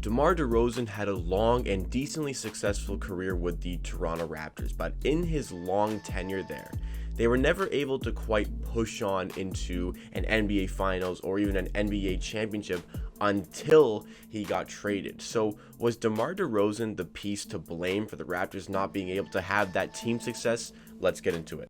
DeMar DeRozan had a long and decently successful career with the Toronto Raptors, but in his long tenure there, they were never able to quite push on into an NBA Finals or even an NBA championship until he got traded. So was DeMar DeRozan the piece to blame for the Raptors not being able to have that team success? Let's get into it.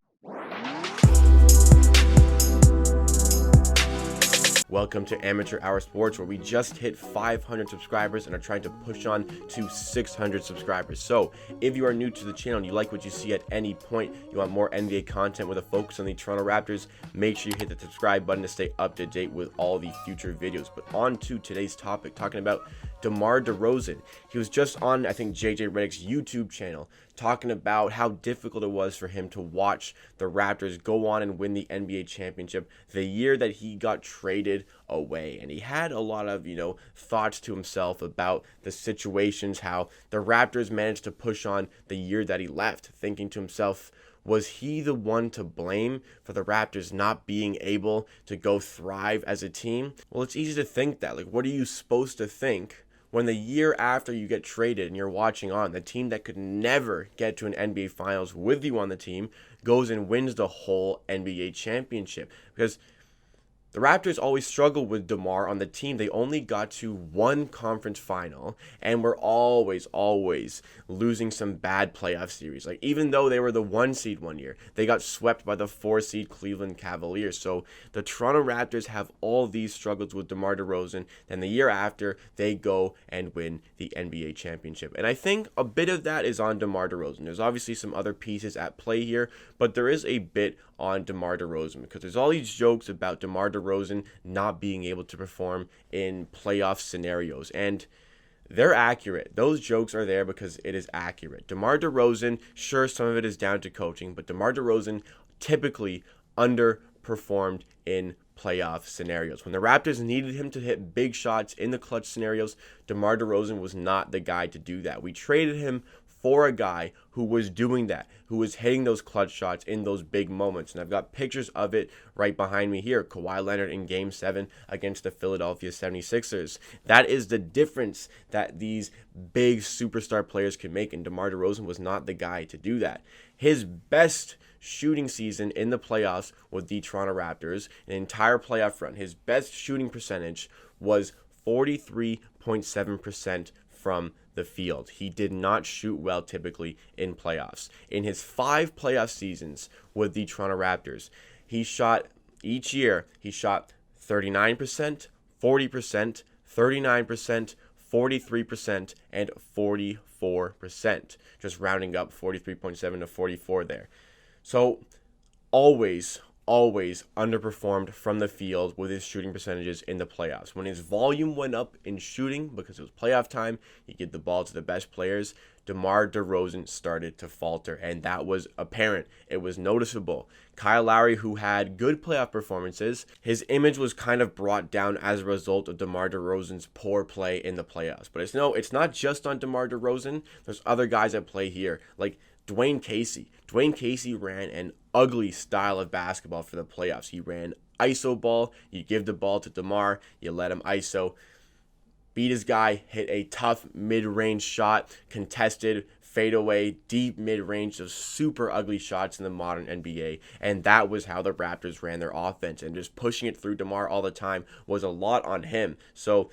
Welcome to Amateur Hour Sports, where we just hit 500 subscribers and are trying to push on to 600 subscribers. So if you are new to the channel and you like what you see at any point, you want more NBA content with a focus on the Toronto Raptors, make sure you hit the subscribe button to stay up to date with all the future videos. But on to today's topic, talking about DeMar DeRozan. He was just on, I think, JJ Reddick's YouTube channel talking about how difficult it was for him to watch the Raptors go on and win the NBA championship the year that he got traded away. And he had a lot of, thoughts to himself about the situations, how the Raptors managed to push on the year that he left, thinking to himself, was he the one to blame for the Raptors not being able to go thrive as a team? Well, it's easy to think that. Like, what are you supposed to think when the year after you get traded and you're watching on, the team that could never get to an NBA Finals with you on the team goes and wins the whole NBA championship? Because the Raptors always struggled with DeMar on the team. They only got to one conference final and were always losing some bad playoff series. Like, even though they were the 1 seed one year, they got swept by the 4 seed Cleveland Cavaliers. So the Toronto Raptors have all these struggles with DeMar DeRozan. Then the year after, they go and win the NBA championship. And I think a bit of that is on DeMar DeRozan. There's obviously some other pieces at play here, but there is a bit on DeMar DeRozan because there's all these jokes about DeMar DeRozan not being able to perform in playoff scenarios, and they're accurate. Those jokes are there because it is accurate. DeMar DeRozan, sure, some of it is down to coaching, but DeMar DeRozan typically underperformed in playoff scenarios. When the Raptors needed him to hit big shots in the clutch scenarios, DeMar DeRozan was not the guy to do that. We traded him for a guy who was doing that, who was hitting those clutch shots in those big moments. And I've got pictures of it right behind me here. Kawhi Leonard in Game 7 against the Philadelphia 76ers. That is the difference that these big superstar players can make, and DeMar DeRozan was not the guy to do that. His best shooting season in the playoffs with the Toronto Raptors, an entire playoff run, his best shooting percentage was 43.7% from the field. He did not shoot well typically in playoffs. In his 5 playoff seasons with the Toronto Raptors, each year he shot 39%, 40%, 39%, 43%, and 44%. Just rounding up 43.7 to 44 there. So always underperformed from the field with his shooting percentages in the playoffs. When his volume went up in shooting because it was playoff time, he gave the ball to the best players, DeMar DeRozan started to falter, and that was apparent. It was noticeable. Kyle Lowry, who had good playoff performances, his image was kind of brought down as a result of DeMar DeRozan's poor play in the playoffs. But it's not just on DeMar DeRozan. There's other guys at play here, like Dwayne Casey. Dwayne Casey ran an ugly style of basketball for the playoffs. He ran ISO ball. You give the ball to DeMar, you let him ISO. Beat his guy, hit a tough mid-range shot, contested, fadeaway, deep mid-range, those super ugly shots in the modern NBA. And that was how the Raptors ran their offense. And just pushing it through DeMar all the time was a lot on him. So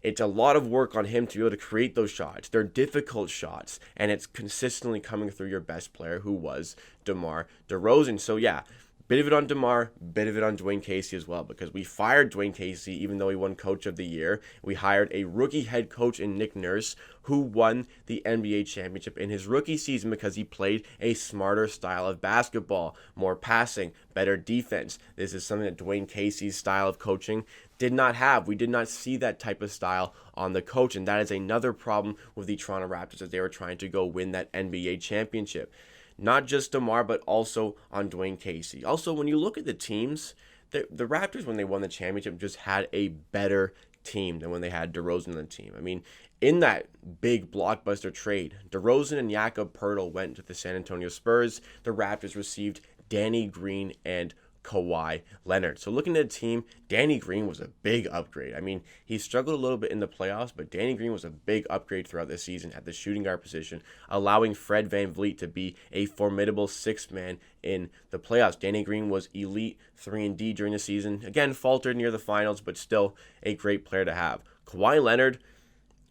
it's a lot of work on him to be able to create those shots. They're difficult shots, and it's consistently coming through your best player, who was DeMar DeRozan. So yeah, bit of it on DeMar, bit of it on Dwayne Casey as well, because we fired Dwayne Casey even though he won Coach of the Year. We hired a rookie head coach in Nick Nurse, who won the NBA championship in his rookie season because he played a smarter style of basketball, more passing, better defense. This is something that Dwayne Casey's style of coaching did not have. We did not see that type of style on the coach, and that is another problem with the Toronto Raptors as they were trying to go win that NBA championship. Not just DeMar, but also on Dwayne Casey. Also, when you look at the teams, the Raptors, when they won the championship, just had a better team than when they had DeRozan on the team. I mean, in that big blockbuster trade, DeRozan and Jakob Poeltl went to the San Antonio Spurs. The Raptors received Danny Green and Kawhi Leonard. So looking at the team, Danny Green was a big upgrade. I mean, he struggled a little bit in the playoffs, but Danny Green was a big upgrade throughout the season at the shooting guard position, allowing Fred VanVleet to be a formidable sixth man in the playoffs. Danny Green was elite 3-and-D during the season. Again, faltered near the finals, but still a great player to have. Kawhi Leonard,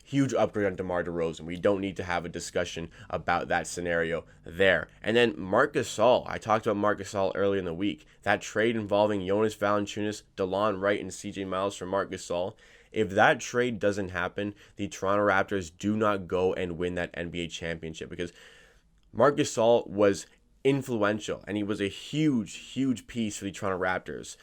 huge upgrade on Demar DeRozan. We don't need to have a discussion about that scenario there. And then Marc Gasol. I talked about Marc Gasol earlier in the week. That trade involving Jonas Valanciunas, DeLon Wright, and CJ Miles for Marc Gasol. If that trade doesn't happen, the Toronto Raptors do not go and win that NBA championship, because Marc Gasol was influential, and he was a huge piece for the Toronto Raptors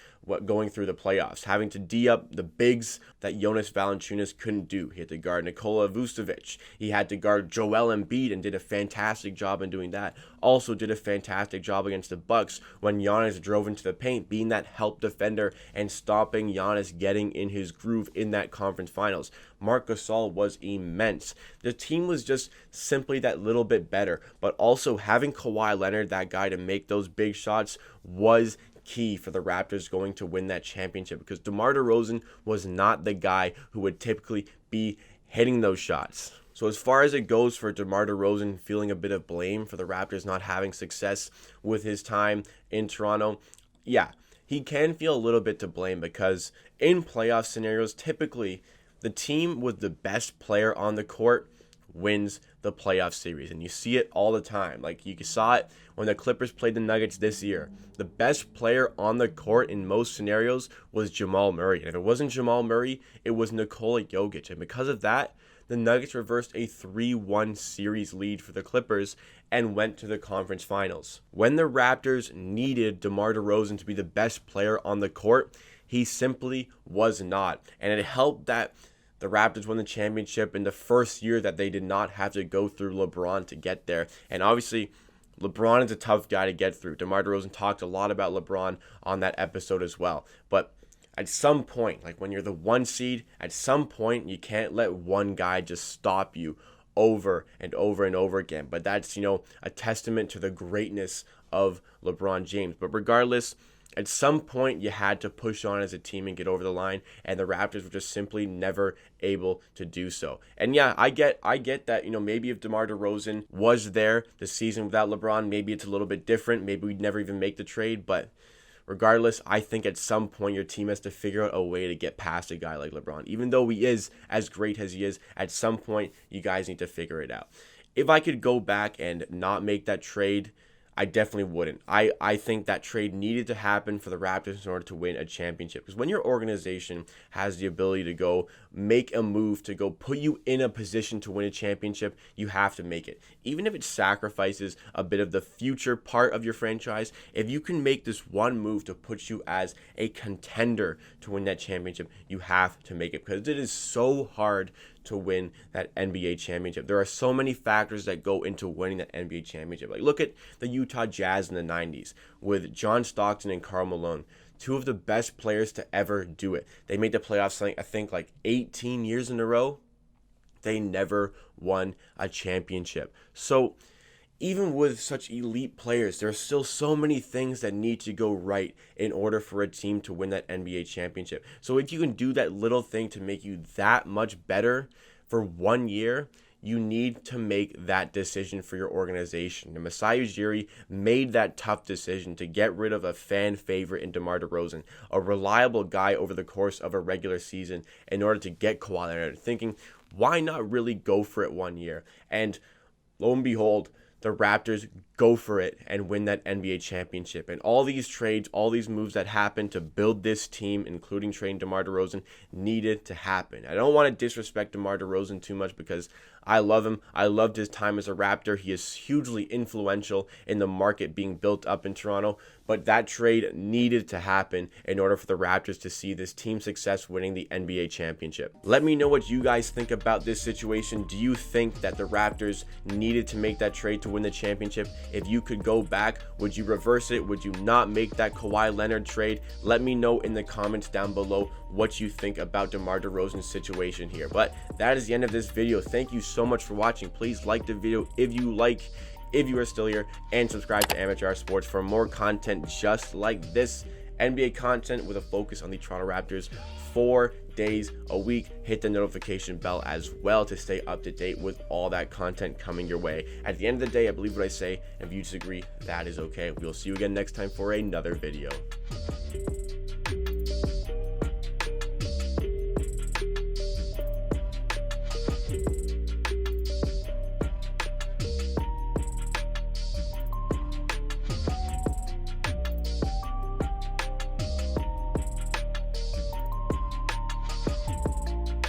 going through the playoffs, having to D up the bigs that Jonas Valanciunas couldn't do. He had to guard Nikola Vucevic. He had to guard Joel Embiid and did a fantastic job in doing that. Also did a fantastic job against the Bucks when Giannis drove into the paint, being that help defender and stopping Giannis getting in his groove in that conference finals. Marc Gasol was immense. The team was just simply that little bit better, but also having Kawhi Leonard, that guy to make those big shots, was key for the Raptors going to win that championship, because DeMar DeRozan was not the guy who would typically be hitting those shots. So as far as it goes for DeMar DeRozan feeling a bit of blame for the Raptors not having success with his time in Toronto, yeah, he can feel a little bit to blame, because in playoff scenarios, typically the team with the best player on the court wins the playoff series, and you see it all the time. Like, you saw it when the Clippers played the Nuggets this year. The best player on the court in most scenarios was Jamal Murray, and if it wasn't Jamal Murray, it was Nikola Jokic, and because of that, the Nuggets reversed a 3-1 series lead for the Clippers and went to the conference finals. When the Raptors needed DeMar DeRozan to be the best player on the court, he simply was not, and it helped that the Raptors won the championship in the first year that they did not have to go through LeBron to get there. And obviously, LeBron is a tough guy to get through. DeMar DeRozan talked a lot about LeBron on that episode as well. But at some point, like when you're the 1 seed, at some point you can't let one guy just stop you over and over and over again. But that's, a testament to the greatness of LeBron James. But regardless, at some point, you had to push on as a team and get over the line, and the Raptors were just simply never able to do so. And yeah, I get that, maybe if DeMar DeRozan was there the season without LeBron, maybe it's a little bit different. Maybe we'd never even make the trade. But regardless, I think at some point your team has to figure out a way to get past a guy like LeBron. Even though he is as great as he is, at some point, you guys need to figure it out. If I could go back and not make that trade, I definitely wouldn't. I think that trade needed to happen for the Raptors in order to win a championship. Because when your organization has the ability to go make a move to go put you in a position to win a championship, you have to make it. Even if it sacrifices a bit of the future part of your franchise, if you can make this one move to put you as a contender to win that championship, you have to make it. Because it is so hard to win that NBA championship. There are so many factors that go into winning that NBA championship. Like, look at the Utah Jazz in the 90s with John Stockton and Karl Malone, two of the best players to ever do it. They made the playoffs, I think, like 18 years in a row. They never won a championship. So even with such elite players, there are still so many things that need to go right in order for a team to win that NBA championship. So if you can do that little thing to make you that much better for 1 year, you need to make that decision for your organization. And Masai Ujiri made that tough decision to get rid of a fan favorite in DeMar DeRozan, a reliable guy over the course of a regular season, in order to get Kawhi Leonard, thinking, why not really go for it 1 year? And lo and behold, the Raptors go for it and win that NBA championship. And all these trades, all these moves that happened to build this team, including trading DeMar DeRozan, needed to happen. I don't want to disrespect DeMar DeRozan too much, because I love him. I loved his time as a Raptor. He is hugely influential in the market being built up in Toronto. But that trade needed to happen in order for the Raptors to see this team success winning the NBA championship. Let me know what you guys think about this situation. Do you think that the Raptors needed to make that trade to win the championship? If you could go back, would you reverse it? Would you not make that Kawhi Leonard trade? Let me know in the comments down below what you think about DeMar DeRozan's situation here. But that is the end of this video. Thank you so much for watching. Please like the video if you are still here, and subscribe to Amateur Hour Sports for more content just like this. NBA content with a focus on the Toronto Raptors 4 days a week. Hit the notification bell as well to stay up to date with all that content coming your way. At the end of the day, I believe what I say, and if you disagree, that is okay. We'll see you again next time for another video.